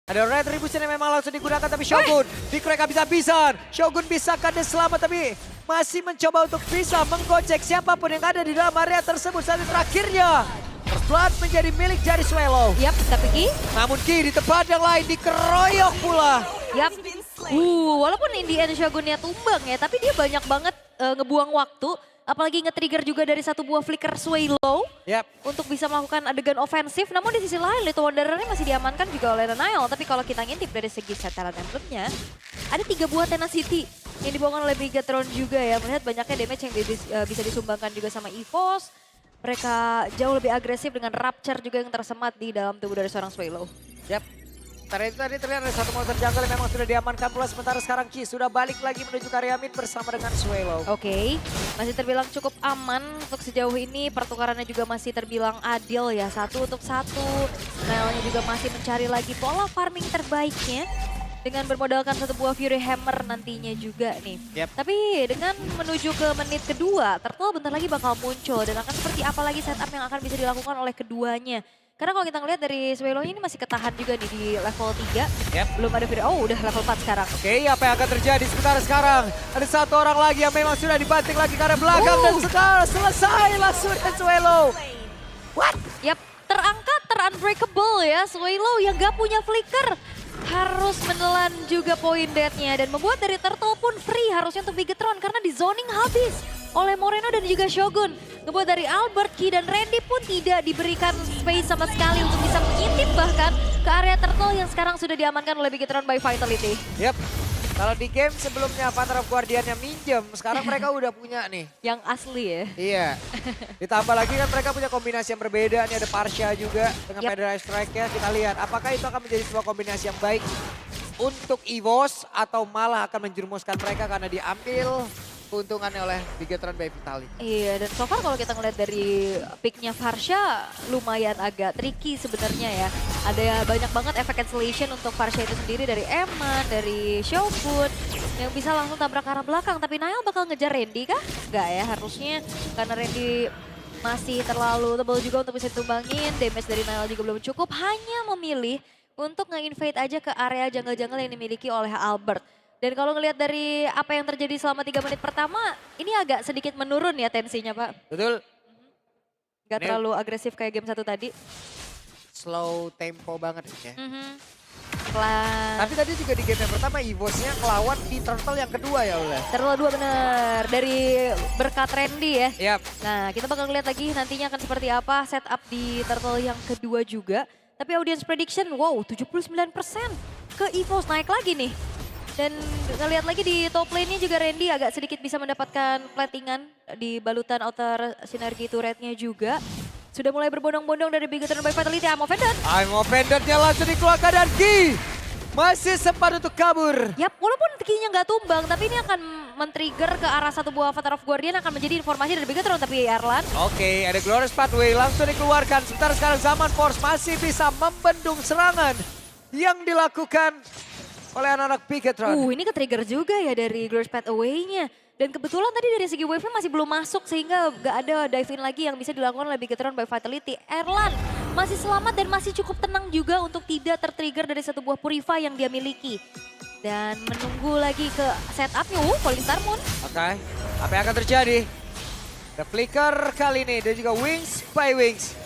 Ada retribution yang memang langsung digunakan tapi Shogun di-crack habis-habisan. Shogun bisa kan dia selamat tapi masih mencoba untuk bisa menggocek siapapun yang ada di dalam area tersebut saat terakhirnya. First Blood menjadi milik dari Swallow. Yap, tapi Ki. Namun Ki di tempat yang lain dikeroyok pula. Yap. Walaupun in the end Shogunnya tumbang ya, tapi dia banyak banget ngebuang waktu. Apalagi nge-trigger juga dari satu buah flicker Swallow. Yap. Untuk bisa melakukan adegan ofensif. Namun di sisi lain Little Wanderer-nya masih diamankan juga oleh Nile. Tapi kalau kita ngintip dari segi set talent emblemnya, ada 3 buah Tenacity yang dibawakan oleh Bigatron juga ya. Melihat banyaknya damage yang bisa disumbangkan juga sama EVOS. Mereka jauh lebih agresif dengan Rapture juga yang tersemat di dalam tubuh dari seorang Swallow. Yap. Tadi terlihat ada satu monster jungle yang memang sudah diamankan pula. Sementara sekarang Ki sudah balik lagi menuju ke area mid bersama dengan Swallow. Oke, masih terbilang cukup aman untuk sejauh ini. Pertukarannya juga masih terbilang adil ya, 1 untuk 1. Nile-nya juga masih mencari lagi pola farming terbaiknya. Dengan bermodalkan satu buah Fury Hammer nantinya juga nih. Yep. Tapi dengan menuju ke menit kedua, Turtle bentar lagi bakal muncul. Dan akan seperti apa lagi setup yang akan bisa dilakukan oleh keduanya. Karena kalau kita ngeliat dari Swallow ini masih ketahan juga nih di level 3. Yep. Belum ada Fury, oh udah level 4 sekarang. Oke, apa yang akan terjadi sekarang? Ada satu orang lagi yang memang sudah dibanting lagi ke arah belakang. Dan sekarang selesai langsung dengan Swallow. What? Yap, terangkat, unbreakable ya. Swallow yang gak punya flicker. Harus menelan juga poin death-nya. Dan membuat dari Turtle pun free harusnya untuk Bigatron. Karena di zoning habis oleh Moreno dan juga Shogun. Ngebuat dari Albert, Ki dan Randy pun tidak diberikan space sama sekali untuk bisa mengintip bahkan ke area Turtle yang sekarang sudah diamankan oleh Bigatron by Vitality. Yap. Kalau di game sebelumnya Father of Guardian yang minjem, sekarang mereka udah punya nih. Yang asli ya. Iya. Ditambah lagi kan mereka punya kombinasi yang berbeda. Nih ada Parsha juga dengan Federal Strike-nya. Kita lihat apakah itu akan menjadi sebuah kombinasi yang baik untuk EVOS atau malah akan menjerumuskan mereka karena diambil keuntungannya oleh Bigatron by Vitality. Iya, dan so far kalau kita ngeliat dari picknya Farsha lumayan agak tricky sebenarnya ya. Ada banyak banget efek cancellation untuk Farsha itu sendiri dari Eman, dari Shogun yang bisa langsung tabrak ke arah belakang. Tapi Nile bakal ngejar Randy kah? Enggak ya, harusnya karena Randy masih terlalu tebal juga untuk bisa ditumbangin. Damage dari Nile juga belum cukup, hanya memilih untuk nge-invade aja ke area jungle-jungle yang dimiliki oleh Albert. Dan kalau ngelihat dari apa yang terjadi selama 3 menit pertama, ini agak sedikit menurun ya tensinya Pak. Betul. Gak terlalu agresif kayak game 1 tadi. Slow tempo banget ya. Pelan. Tapi tadi juga di game yang pertama EVOS-nya ngelawan di Turtle yang kedua ya Ule. Turtle 2 bener, dari berkat Randy ya. Yap. Nah kita bakal ngeliat lagi nantinya akan seperti apa setup di Turtle yang kedua juga. Tapi audience prediction, wow 79% ke EVOS naik lagi nih. Dan ngelihat lagi di top lane-nya juga Randy agak sedikit bisa mendapatkan platingan di balutan outer sinergi turret-nya juga. Sudah mulai berbondong-bondong dari Bigatron by Vitality. I'm offended-nya langsung dikeluarkan dan Ki masih sempat untuk kabur. Yap, walaupun Ki-nya nggak tumbang, tapi ini akan men-trigger ke arah satu buah Father of Guardian akan menjadi informasi dari Bigatron. Tapi Erlan. Oke, ada Glorious Pathway langsung dikeluarkan. Sementara sekarang Zaman Force masih bisa membendung serangan yang dilakukan oleh anak-anak Bigatron. Ini ke-trigger juga ya dari Glorious Pathway-nya. Dan kebetulan tadi dari segi wave-nya masih belum masuk sehingga gak ada dive-in lagi yang bisa dilakukan oleh Bigatron by Vitality. Erlan masih selamat dan masih cukup tenang juga untuk tidak ter-trigger dari satu buah Purify yang dia miliki. Dan menunggu lagi ke setup-nya, Falling Star Moon. Oke, apa yang akan terjadi? The Flicker kali ini dan juga Wings by Wings.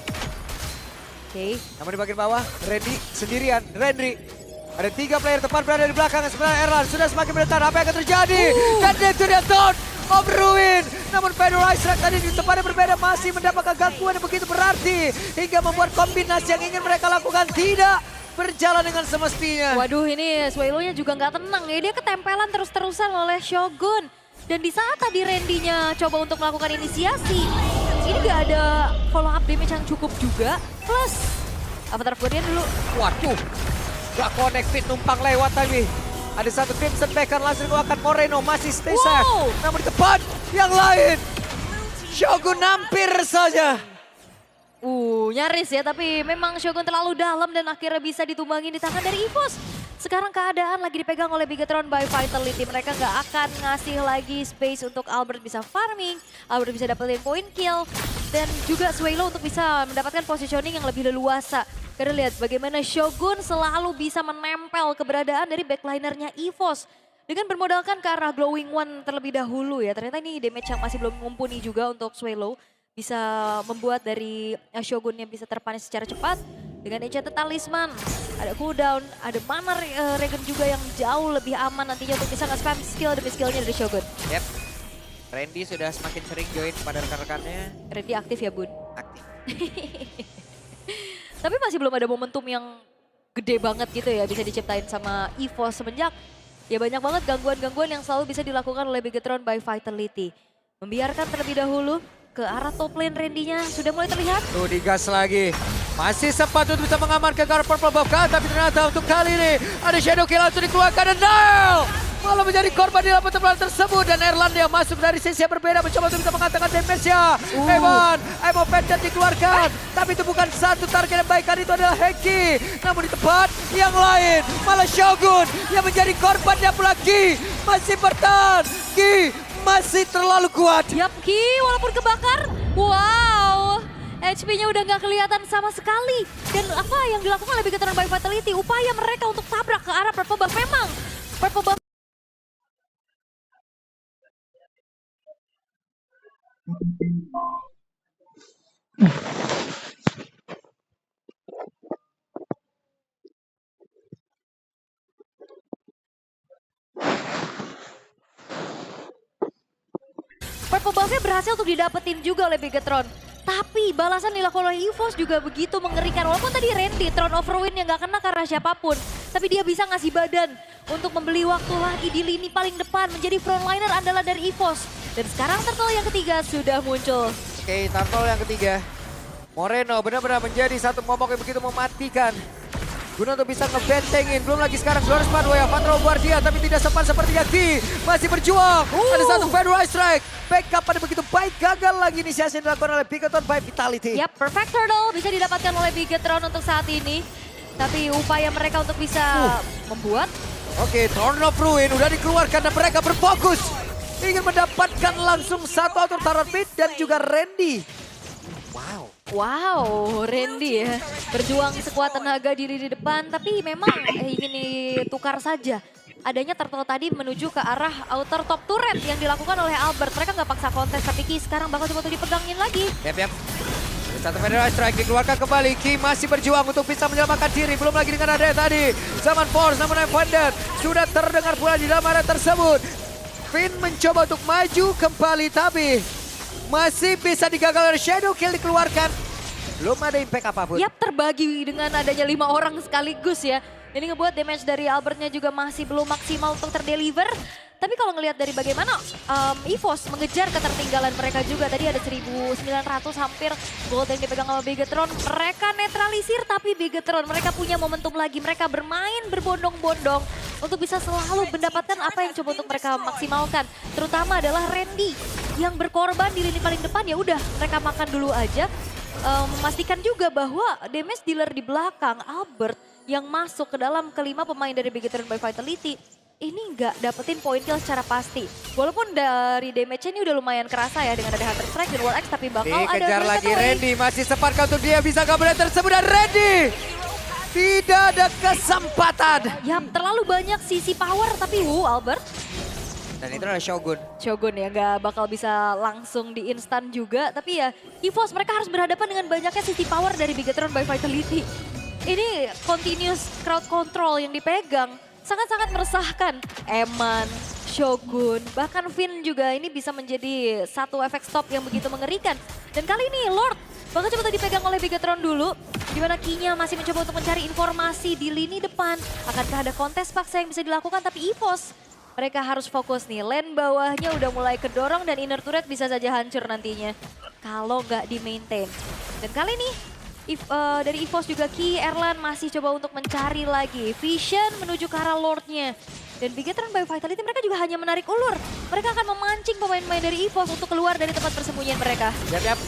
Oke. Namun di bagian bawah, Randy sendirian, Randy. Ada 3 player tepat berada di belakang. Sebenarnya Erlan sudah semakin mendetar. Apa yang akan terjadi? Dan itu dia Dawn of Ruin. Namun Federal Strike tadi di tempat yang berbeda masih mendapatkan gangguan yang begitu berarti. Hingga membuat kombinasi yang ingin mereka lakukan tidak berjalan dengan semestinya. Waduh, ini Swallow-nya juga nggak tenang ya. Dia ketempelan terus-terusan oleh Shogun. Dan di saat tadi Randy-nya coba untuk melakukan inisiasi, ini gak ada follow up damage yang cukup juga. Plus, Avatar of Guardian dulu. Waduh. Gak connected, numpang lewat tadi. Ada satu Crimson Beacon langsung dikeluarkan. Moreno masih stay safe. Namun di depan yang lain. Shogun hampir saja. Nyaris ya, tapi memang Shogun terlalu dalam dan akhirnya bisa ditumbangin di tangan dari EVOS. Sekarang keadaan lagi dipegang oleh Bigatron by Vitality. Mereka nggak akan ngasih lagi space untuk Albert bisa farming, Albert bisa dapetin point kill, dan juga Swallow untuk bisa mendapatkan positioning yang lebih leluasa. Karena lihat bagaimana Shogun selalu bisa menempel keberadaan dari backlinernya EVOS. Dengan bermodalkan ke arah Glowing One terlebih dahulu ya. Ternyata ini damage yang masih belum mumpuni juga untuk Swallow. Bisa membuat dari Shogunnya bisa terpanis secara cepat. Dengan Enchanted Talisman, ada cooldown, ada mana Regen juga yang jauh lebih aman nantinya untuk bisa nge-spam skill demi skillnya dari Shogun. Yep. Randy sudah semakin sering join pada rekan-rekannya. Randy aktif ya bun? Aktif. Tapi masih belum ada momentum yang gede banget gitu ya bisa diciptain sama EVOS semenjak ya banyak banget gangguan-gangguan yang selalu bisa dilakukan oleh Bigetron by Vitality. Membiarkan terlebih dahulu ke arah top lane Randy-nya sudah mulai terlihat. Tuh digas lagi. Masih sempat untuk bisa mengamankan ke arah purple buff kan, tapi ternyata untuk kali ini ada Shadow Kill langsung dikeluarkan dan Nile malah menjadi korban di dalam pertempuran tersebut dan Erlandia masuk dari sisi yang berbeda mencoba untuk bisa mengatakan damage-nya. Evan, Emo Pendant dikeluarkan, tapi itu bukan satu target yang baik, kan itu adalah Heki. Namun di tempat yang lain malah Shogun yang menjadi korban dan pula Ki masih bertahan. Ki masih terlalu kuat. Yap Ki walaupun kebakar, wow. HP-nya udah nggak kelihatan sama sekali. Dan apa yang dilakukan oleh Bigetron by Vitality, upaya mereka untuk tabrak ke arah purple buff memang. Purple buff Purple buff-nya berhasil untuk didapetin juga oleh Bigetron. Tapi balasan dilakukan oleh EVOS juga begitu mengerikan. Walaupun tadi Randy, Throne of Ruin yang gak kena karena siapapun. Tapi dia bisa ngasih badan untuk membeli waktu lagi di lini paling depan. Menjadi frontliner andalan dari EVOS. Dan sekarang turtle yang ketiga sudah muncul. Oke, turtle yang ketiga. Moreno benar-benar menjadi satu momok yang begitu mematikan. Guna untuk bisa ngebentengin, belum lagi sekarang Glorious Pathway, Patrol Guardia, tapi tidak sempat seperti Ki. Masih berjuang, ada satu Federal Strike. Backup pada begitu baik, gagal lagi inisiasi yang dilakukan oleh Bigetron by Vitality. Yap, Perfect Turtle bisa didapatkan oleh Bigetron untuk saat ini. Tapi upaya mereka untuk bisa membuat. Oke, Throne of Ruin udah dikeluarkan dan mereka berfokus. Ingin mendapatkan langsung satu auto turret mid dan juga Randy. Wow, Randy ya berjuang sekuat tenaga di lini depan, tapi memang ingin ditukar saja. Adanya turtle tadi menuju ke arah outer top turret yang dilakukan oleh Albert. Mereka nggak paksa kontes, tapi Ki sekarang bakal coba dipegangin lagi. Yap. Satu Federal Strike dikeluarkan kembali. Ki masih berjuang untuk bisa menyelamatkan diri. Belum lagi dengan ada tadi. Zaman Force namun Evander sudah terdengar pula di dalam area tersebut. Finn mencoba untuk maju kembali tapi masih bisa digagal oleh Shadow Kill dikeluarkan. Belum ada impact apapun. Yap, terbagi dengan adanya 5 orang sekaligus ya. Ini ngebuat damage dari Albertnya juga masih belum maksimal untuk terdeliver. Tapi kalau ngelihat dari bagaimana EVOS mengejar ketertinggalan mereka juga. Tadi ada 1.900 hampir gold yang dipegang sama Bigetron. Mereka netralisir tapi Bigetron mereka punya momentum lagi. Mereka bermain berbondong-bondong untuk bisa selalu mendapatkan apa yang coba untuk mereka maksimalkan. Terutama adalah Randy yang berkorban di lini paling depan, ya udah mereka makan dulu aja. Memastikan juga bahwa damage dealer di belakang Albert yang masuk ke dalam kelima pemain dari Bigetron by Vitality ini nggak dapetin poin kill secara pasti. Walaupun dari damage-nya ini udah lumayan kerasa ya dengan ada Hunter Strike dan Wall X, tapi bakal ada dikejar lagi away. Randy, masih sempat untuk dia bisa kabur tersebut dan Randy tidak ada kesempatan. Ya terlalu banyak sisi power tapi Albert. Dan itu adalah Shogun. Shogun ya nggak bakal bisa langsung di instan juga. Tapi ya EVOS mereka harus berhadapan dengan banyaknya sisi power dari Bigetron by Vitality. Ini continuous crowd control yang dipegang sangat-sangat meresahkan. Eman, Shogun, bahkan Finn juga ini bisa menjadi satu efek stop yang begitu mengerikan. Dan kali ini Lord bakal coba dipegang oleh Bigetron dulu. Dimana Ki-nya masih mencoba untuk mencari informasi di lini depan. Akankah ada kontes paksa yang bisa dilakukan, tapi EVOS mereka harus fokus nih. Lane bawahnya udah mulai kedorong dan inner turret bisa saja hancur nantinya kalau nggak di-maintain. Dan kali ini dari EVOS juga Ki, Erlan masih coba untuk mencari lagi. Vision menuju ke arah Lordnya. Dan Bigetron by Vitality mereka juga hanya menarik ulur. Mereka akan memancing pemain-pemain dari EVOS untuk keluar dari tempat persembunyian mereka. Yap.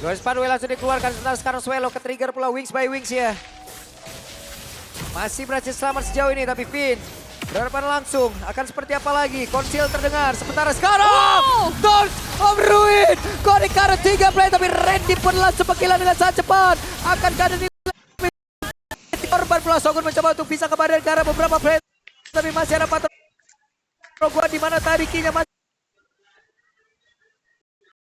Glorious Pathway langsung dikeluarkan. Sekarang Swallow ke trigger pula Wings by Wings ya. Masih berhasil selamat sejauh ini tapi Finn berhadapan langsung, akan seperti apa lagi? Konsil terdengar, sementara sekarang Throne of Ruin, Korikara 3 play tapi Randy pun langsung pengkilan dengan sangat cepat. Akankah ada pula Shogun mencoba untuk bisa kembali ke arah beberapa player. Tapi masih ada patron gua di mana tadi kinya masih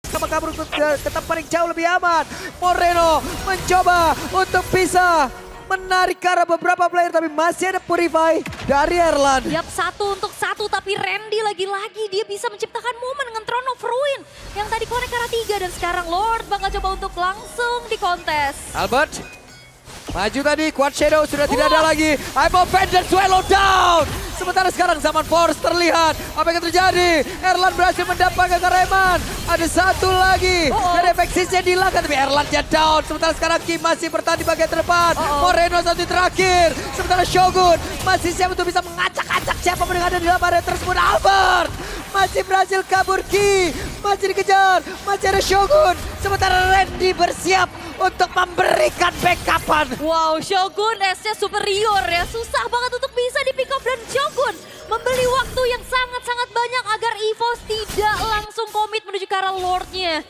sama kabur ke tempat paling jauh lebih aman. Moreno mencoba untuk bisa menarik ke arah beberapa player tapi masih ada Purify dari Erlan. Yap, 1-1 tapi Randy lagi-lagi dia bisa menciptakan momen dengan Throne of Ruin yang tadi connect ke arah 3 dan sekarang Lord bakal coba untuk langsung dikontes. Albert maju tadi, Quad Shadow sudah tidak ada lagi. I'm Vengeance swallow down. Sementara sekarang Zaman Force terlihat. Apa yang terjadi? Erlan berhasil mendapatkan Reman. Ada satu lagi. Dan efek sisnya dihilangkan. Tapi Erlannya down. Sementara sekarang Kim masih bertahan di bagian terdepan. Moreno satu terakhir. Sementara Shogun masih siap untuk bisa mengacak-acak siapa yang ada di dalam area tersebut. Albert masih berhasil kabur Ki. Masih dikejar. Masih ada Shogun. Sementara Randy bersiap untuk memberikan backupan. Wow, Shogun S-nya superior ya. Susah banget untuk bisa di pick up dan Shogun membeli waktu yang sangat-sangat banyak agar EVOS tidak langsung komit menuju ke arah Lordnya.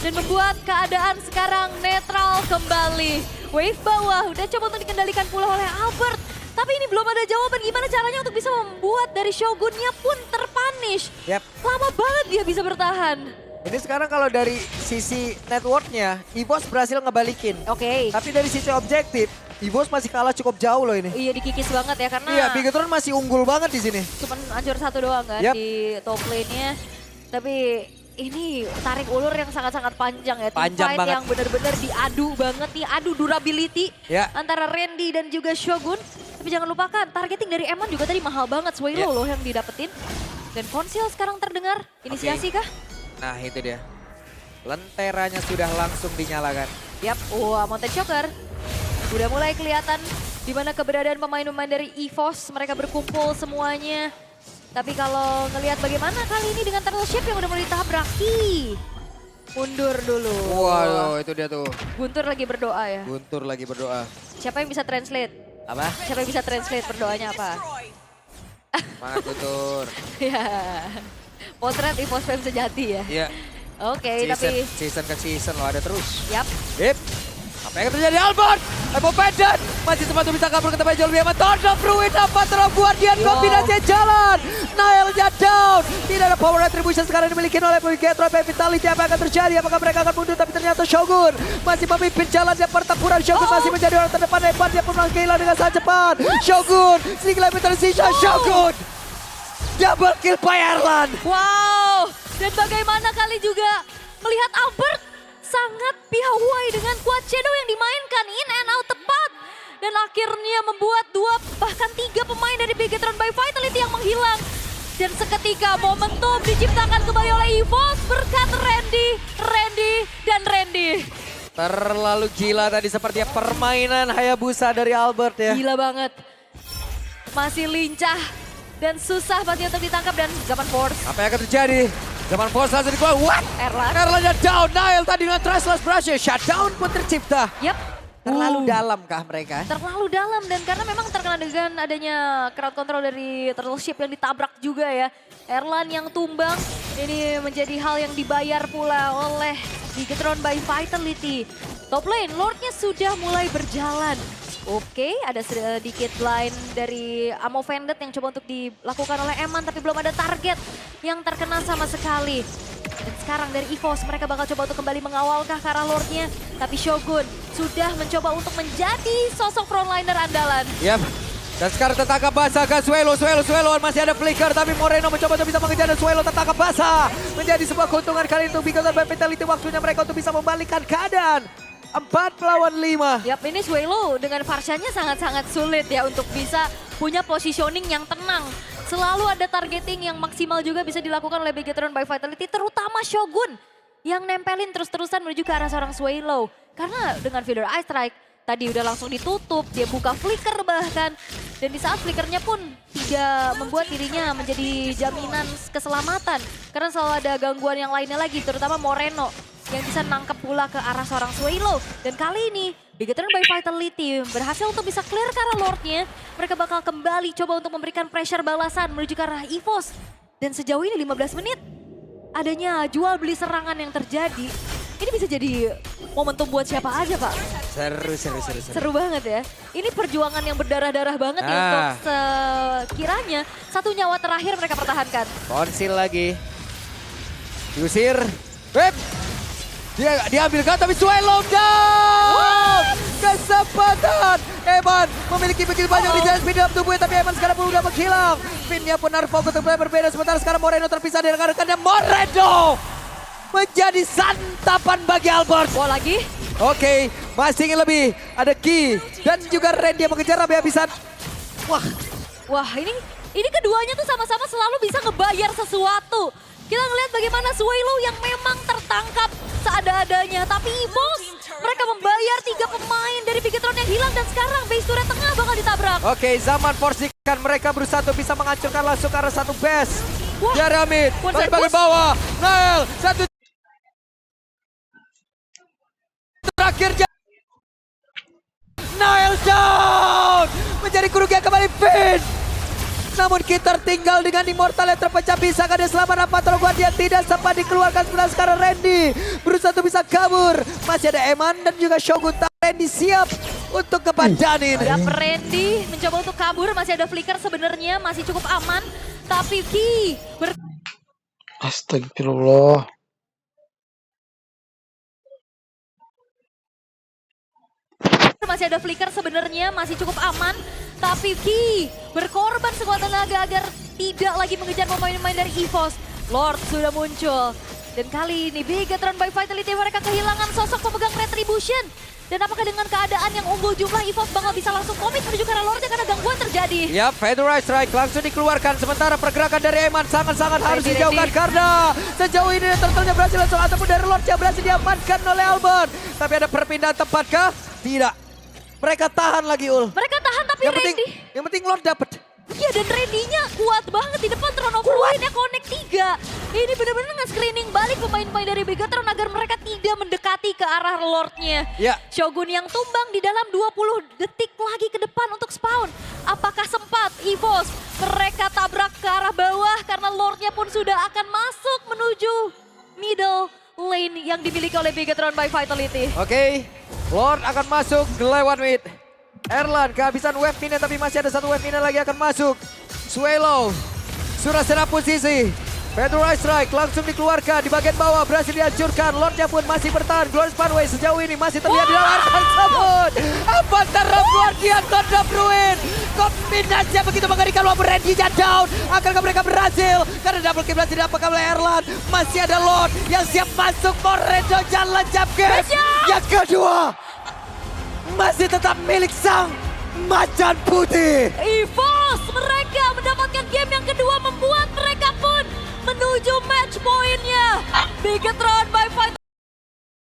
Dan membuat keadaan sekarang netral kembali. Wave bawah udah coba untuk dikendalikan pula oleh Albert. Tapi ini belum ada jawaban gimana caranya untuk bisa membuat dari Shogunnya pun terpunish. Yap. Lama banget dia bisa bertahan. Ini sekarang kalau dari sisi networknya, EVOS berhasil ngebalikin. Oke. Tapi dari sisi objektif, EVOS masih kalah cukup jauh loh ini. Iya, dikikis banget ya karena Iya, Bigetron masih unggul banget di sini. cuman hancur satu doang kan Yap. di top lane-nya. Tapi ini tarik ulur yang sangat-sangat panjang ya. Panjang Teamfight banget. yang benar-benar diadu banget nih, adu durability Ya. antara Randy dan juga Shogun. Tapi jangan lupakan targeting dari Eman juga tadi mahal banget. Swallow Ya. loh yang didapetin. Dan Konsil sekarang terdengar. Inisiasi kah? Nah itu dia. Lenteranya sudah langsung dinyalakan. Yap, wah Mountain Shocker. Udah mulai kelihatan di mana keberadaan pemain-pemain dari EVOS. Mereka berkumpul semuanya. Tapi kalau ngelihat bagaimana kali ini dengan turtle ship yang udah mulai ditabrak. Ih, mundur dulu. Waduh itu dia tuh. Guntur lagi berdoa ya. Guntur lagi berdoa. Siapa yang bisa translate? Apa? Siapa yang bisa translate berdoanya apa? Semangat Guntur. Ya, potret EVOS fans sejati ya. Iya. Oke, tapi Season ke season lo ada terus. yap. Hip. Apa yang terjadi Albert? Evo Pendant. Masih sempat bisa kabur ke tempat jauh lebih aman. Tondok Ruin dapat terus Guardian. Kombinasinya jalan. Nailnya down. Tidak ada power retribution sekarang dimiliki oleh Bigetron Vitality. Apa yang akan terjadi? Apakah mereka akan mundur? Tapi ternyata Shogun masih memimpin jalannya pertempuran. Shogun masih menjadi orang terdepan. Evan dia pun kehilangan dengan sangat cepat. Shogun. Sedikit lebih tersisa. Shogun. Double kill by Erlan. Wow, dan bagaimana kali juga melihat Albert sangat piawai dengan Quad Shadow yang dimainkan in and out tepat. Dan akhirnya membuat 2 bahkan 3 pemain dari Bigetron by Vitality yang menghilang. Dan seketika momentum diciptakan kembali oleh EVOS berkat Randy, dan Randy. Terlalu gila tadi sepertinya permainan Hayabusa dari Albert ya. Gila banget. Masih lincah dan susah pasti untuk ditangkap dan Zaman Force. Apa yang akan terjadi? Zaman Force langsung dikeluar. What? Erlan. Erlannya down. Nail tadi dengan Trustless Brush. Shutdown pun tercipta. Yap. Terlalu dalam kah mereka? Terlalu dalam dan karena memang terkena dengan adanya crowd control dari Turtle Ship yang ditabrak juga ya. Erlan yang tumbang ini menjadi hal yang dibayar pula oleh Bigetron by Vitality. Top lane, Lordnya sudah mulai berjalan. Oke, ada sedikit line dari Amo Vended yang coba untuk dilakukan oleh Eman tapi belum ada target yang terkena sama sekali. Dan sekarang dari EVOS mereka bakal coba untuk kembali mengawalkah ke arah Lordnya. Tapi Shogun sudah mencoba untuk menjadi sosok frontliner andalan. Yap. Dan sekarang tertangkap basah ke Swallow masih ada flicker tapi Moreno mencoba untuk bisa mengejar dan Swallow tertangkap basah. Menjadi sebuah keuntungan kali ini untuk Bigetron by Vitality, waktunya mereka untuk bisa membalikkan keadaan. 4 lawan 5. Yap, ini Swallow dengan Farshanya sangat-sangat sulit ya untuk bisa punya positioning yang tenang. Selalu ada targeting yang maksimal juga bisa dilakukan oleh Bigetron by Vitality, terutama Shogun yang nempelin terus-terusan menuju ke arah seorang Swallow. Karena dengan Feather Eye Strike tadi udah langsung ditutup, dia buka flicker bahkan. Dan di saat flickernya pun tidak membuat dirinya menjadi jaminan keselamatan. Karena selalu ada gangguan yang lainnya lagi, terutama Moreno yang bisa nangkep pula ke arah seorang Swallow. Dan kali ini Bigetron by Vitality berhasil untuk bisa clear ke arah Lordnya. Mereka bakal kembali coba untuk memberikan pressure balasan menuju ke arah EVOS. Dan sejauh ini 15 menit adanya jual beli serangan yang terjadi. ini bisa jadi momentum buat siapa aja Pak. Seru. Seru banget ya. Ini perjuangan yang berdarah-darah banget nih untuk sekiranya satu nyawa terakhir mereka pertahankan. Konsil lagi. Diusir. Web. Dia diambilkan tapi Swallow down. Kesempatan. Eman memiliki begitu banyak di jalan speed up tubuhnya tapi Eman sekarang pun udah menghilang. Pinnya pun harus fokus untuk berbeda. Sementara sekarang Moreno terpisah dari rekan-rekannya. Moreno menjadi santapan bagi Albert. Wah lagi. Oke, masih ingin lebih. Ada Ki dan juga Randy yang mengejar habis-habisan. Wah ini keduanya tuh sama-sama selalu bisa ngebayar sesuatu. Kita ngelihat bagaimana Swallow yang memang tertangkap seada-adanya. Tapi EVOS mereka membayar 3 pemain dari Bigetron yang hilang. Dan sekarang base turret tengah bakal ditabrak. Oke, zaman porsikan mereka berusaha untuk bisa menghancurkan langsung ke arah satu base. Wah, Jaramid, one bagi servus. bawah. Nael, satu terakhir. Nael down. Menjadi kerugian kembali Finn. Namun kita tinggal dengan Immortal yang terpecah. Bisakah dia selamat? Apa terlalu dia tidak sempat dikeluarkan. Sebenarnya sekarang Randy berusaha untuk bisa kabur. Masih ada Eman dan juga Shogun. Randy siap untuk kepadanin. Ada Randy mencoba untuk kabur. Masih ada Flicker sebenarnya. Masih cukup aman. Tapi Ki Astagfirullah. masih ada Flicker sebenarnya. Masih cukup aman. Tapi Ki berkorban sekuat tenaga agar tidak lagi mengejar pemain-pemain dari EVOS. Lord sudah muncul. Dan kali ini Bigetron by Vitality mereka kehilangan sosok pemegang Retribution. Dan apakah dengan keadaan yang unggul jumlah EVOS bakal bisa langsung komit menuju ke arah Lordnya karena gangguan terjadi. Ya, Federal Strike langsung dikeluarkan. Sementara pergerakan dari Eman sangat-sangat harus dijauhkan karena sejauh ini turtle-nya berhasil langsung ataupun dari Lord yang berhasil diamankan oleh Albert. Tapi ada perpindahan tepatkah? Tidak. Mereka tahan lagi, Ul. Mereka tahan tapi Randy. Yang penting Lord dapat. Iya dan Randy-nya kuat banget di depan Throne of Ruin-nya connect 3. Ini benar-benar nge-screening balik pemain-pemain dari Bigetron agar mereka tidak mendekati ke arah Lord-nya. Ya. Shogun yang tumbang di dalam 20 detik lagi ke depan untuk spawn. Apakah sempat EVOS mereka tabrak ke arah bawah karena Lord-nya pun sudah akan masuk menuju middle lane yang dimiliki oleh Bigetron by Vitality. Oke, Lord akan masuk lewat mid. Erlan kehabisan wave minion tapi masih ada satu wave minion lagi akan masuk. Swallow sudah serap posisi. Federal Strike langsung dikeluarkan di bagian bawah berhasil dihancurkan. Lordnya pun masih bertahan. Glorious Pathway sejauh ini masih terlihat di dalam tersebut. Apa terbuat dia God of Ruin. Kombinasi yang begitu mengerikan walaupun Randy-nya down. Akankah mereka berhasil? Karena double kill berhasil didapatkan oleh Erlan. Masih ada Lord yang siap masuk. Moreno jalan jab gas. Yang kedua masih tetap milik sang macan putih. EVOS mereka mendapatkan game yang kedua membuat mereka pun menuju match point-nya. Bigetron